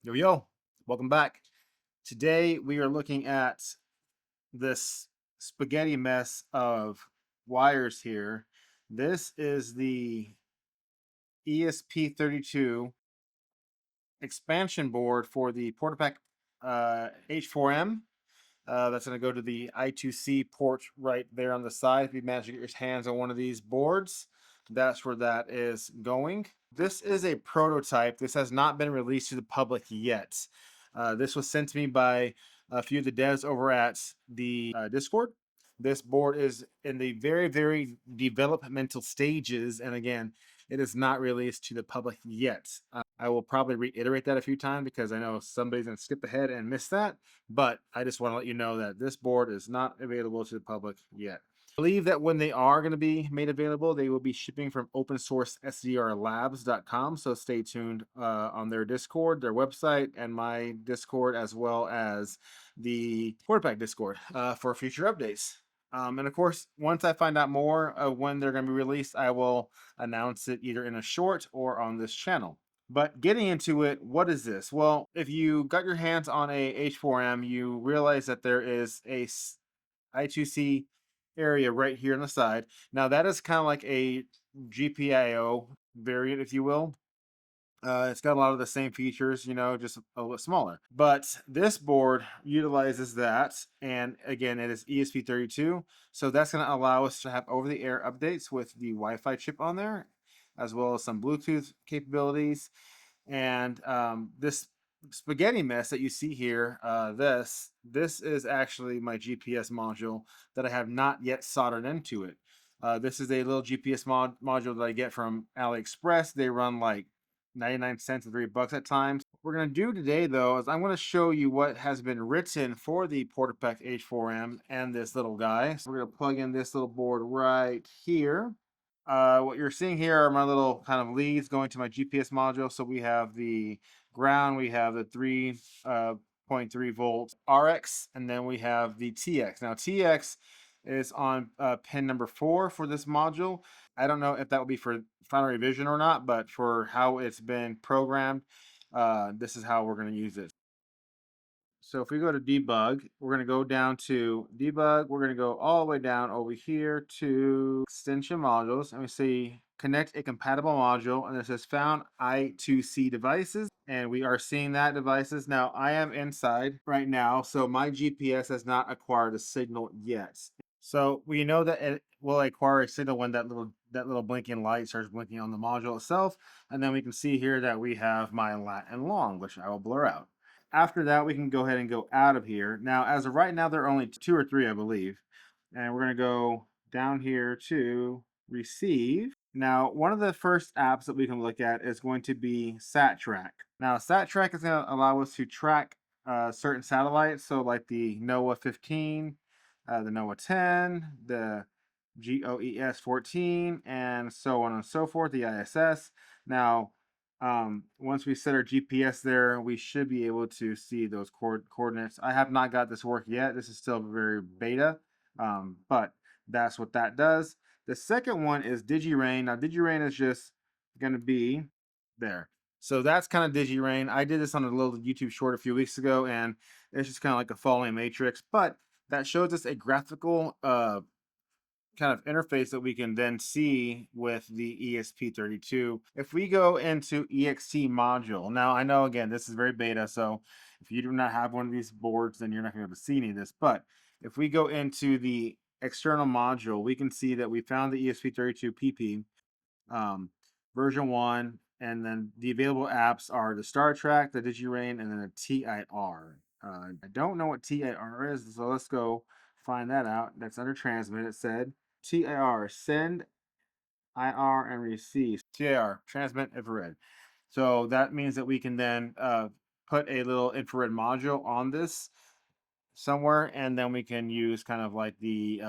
Yo, welcome back. Today we are looking at this spaghetti mess of wires here. This is the ESP32 expansion board for the PortaPack H4M. That's going to go to the I2C port right there on the side. If you manage to get your hands on one of these boards, that's where that is going. This is a prototype. This has not been released to the public yet. This was sent to me by a few of the devs over at the Discord. This board is in the very developmental stages, and again, it is not released to the public yet. I will probably reiterate that a few times because I know somebody's going to skip ahead and miss that, but I just want to let you know that this board is not available to the public yet. I believe that when they are going to be made available, they will be shipping from open source sdrlabs.com. So stay tuned on their Discord, their website, and my Discord, as well as the PortaPack Discord for future updates. And of course, once I find out more of when they're going to be released, I will announce it either in a short or on this channel. But getting into it, what is this? Well, if you got your hands on a H4M, you realize that there is a I2C area right here on the side. Now that is kind of like a GPIO variant, if you will. It's got a lot of the same features, just a little smaller. But this board utilizes that, and again, it is ESP32, so that's going to allow us to have over-the-air updates with the Wi-Fi chip on there, as well as some Bluetooth capabilities. And this spaghetti mess that you see here, this is actually my GPS module that I have not yet soldered into it. This is a little GPS module that I get from AliExpress. They run like 99 cents to $3 at times. What we're going to do today, though, is I'm going to show you what has been written for the PortaPack H4M and this little guy. So we're going to plug in this little board right here. What you're seeing here are my little kind of leads going to my GPS module. So we have the ground, we have the 3.3 volt RX, and then we have the TX. Now TX is on pin number 4 for this module. I don't know if that will be for final revision or not, but for how it's been programmed, this is how we're going to use it. So if we go to debug, we're going to go down to debug. We're going to go all the way down over here to extension modules. And we see connect a compatible module. And it says found I2C devices. And we are seeing that devices. Now I am inside right now. So my GPS has not acquired a signal yet. So we know that it will acquire a signal when that little blinking light starts blinking on the module itself. And then we can see here that we have my lat and long, which I will blur out. After that, we can go ahead and go out of here. Now, as of right now, there are only 2 or 3, I believe. And we're going to go down here to receive. Now, one of the first apps that we can look at is going to be SatTrack. Now, SatTrack is going to allow us to track certain satellites. So like the NOAA 15, the NOAA 10, the GOES 14, and so on and so forth, the ISS. Now, once we set our GPS there, we should be able to see those coordinates. I have not got this work yet. This is still very beta, but that's what that does. The second one is DigiRain. Now, DigiRain is just going to be there. So that's kind of DigiRain. I did this on a little YouTube short a few weeks ago, and it's just kind of like a falling matrix, but that shows us a graphical kind of interface that we can then see with the ESP32. If we go into EXT module, now I know again this is very beta, so if you do not have one of these boards, then you're not going to be able to see any of this. But if we go into the external module, we can see that we found the ESP32 PP version 1, and then the available apps are the Star Trek, the DigiRain, and then the TIR. I don't know what TIR is, so let's go find that out. That's under transmit. It said TIR, send, IR, and receive. TIR, transmit infrared. So that means that we can then put a little infrared module on this somewhere, and then we can use kind of like the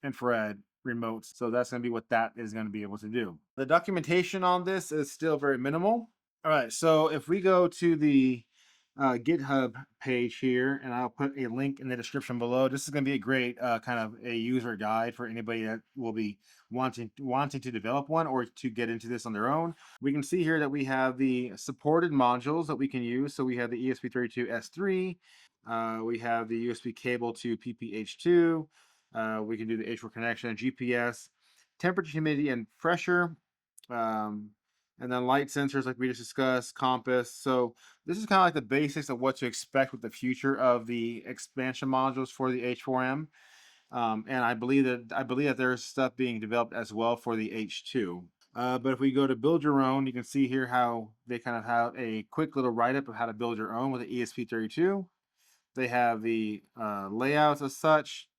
infrared remotes. So that's going to be what that is going to be able to do. The documentation on this is still very minimal. All right, so if we go to the GitHub page here, and I'll put a link in the description below. This is going to be a great kind of a user guide for anybody that will be wanting to develop one or to get into this on their own. We can see here that we have the supported modules that we can use. So we have the ESP32 S3. We have the USB cable to PPH2. We can do the H4 connection, GPS, temperature, humidity, and pressure. Um, and then light sensors like we just discussed, compass. So this is kind of like the basics of what to expect with the future of the expansion modules for the H4M. And I believe that there's stuff being developed as well for the H2. But if we go to build your own, you can see here how they kind of have a quick little write-up of how to build your own with the ESP32. They have the layouts as such,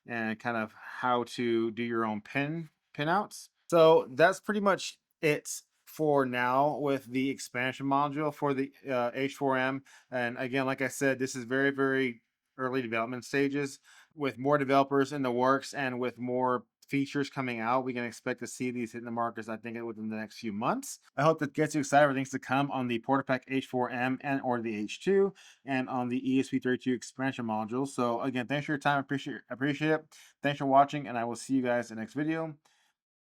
and kind of how to do your own pinouts. So that's pretty much it for now with the expansion module for the H4M. And again, like I said, this is very, very early development stages. With more developers in the works and with more features coming out, we can expect to see these hitting the markets, I think, within the next few months. I hope that gets you excited for things to come on the PortaPack H4M and or the H2 and on the ESP32 expansion module. So again, thanks for your time. Appreciate it. Thanks for watching, and I will see you guys in the next video.